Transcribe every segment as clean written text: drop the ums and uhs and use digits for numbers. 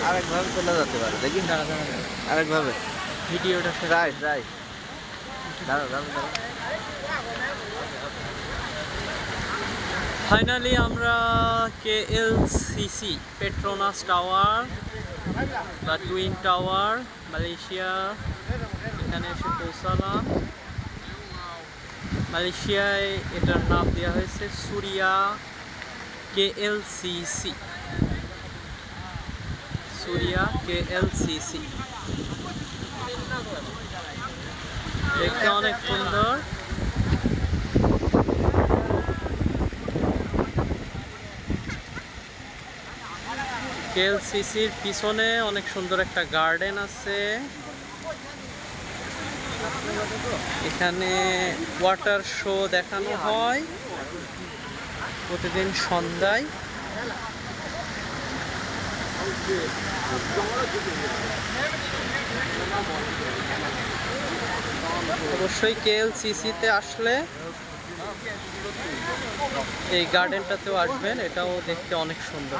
আরেকভাবে চলে যেতে পারে, দেখি আরেকভাবে ভিডিওটা ট্রাই ট্রাই। দাঁড়াও দাঁড়াও দাঁড়াও। ফাইনালি আমরা KLCC পেট্রোনাস টাওয়ার বা টুইন টাওয়ার মালয়েশিয়া এখানে এসে পৌঁছালাম। মালয়েশিয়ায় এটার নাম দেওয়া হয়েছে সুরিয়া KLCC। সুরিয়া KLCC দেখতে অনেক সুন্দর। KLCCর পিছনে অনেক সুন্দর একটা গার্ডেন আছে। এখানে ওয়াটার শো দেখানো হয় প্রতিদিন সন্ধ্যায়। অবশ্যই KLCC-তে আসলে এই গার্ডেনটাতেও আসবেন, এটাও দেখতে অনেক সুন্দর।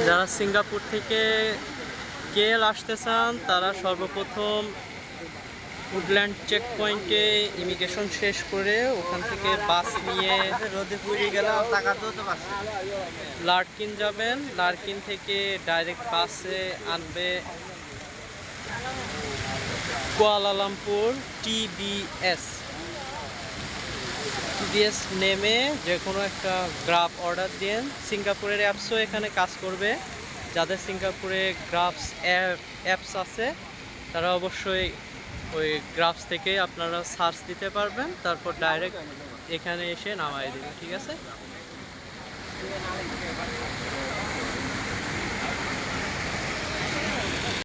যারা সিঙ্গাপুর থেকে KL আসতে চান তারা সর্বপ্রথম উডল্যান্ড চেক পয়েন্টে ইমিগ্রেশন শেষ করে ওখান থেকে বাস নিয়ে রোদে পুড়ে গেলাম, টাকাতেও তো পাচ্ছে। লার্কিন যাবেন। লার্কিন থেকে ডাইরেক্ট বাসে আনবে কুয়ালালামপুর TBS নেমে যে কোনো একটা গ্রাফ অর্ডার দিন। সিঙ্গাপুরের অ্যাপসও এখানে কাজ করবে। যাদের সিঙ্গাপুরে গ্রাফস অ্যাপস আছে তারা অবশ্যই ওই গ্রাফস থেকে আপনারা সার্চ দিতে পারবেন, তারপর ডাইরেক্ট এখানে এসে নামাই দেবে। ঠিক আছে।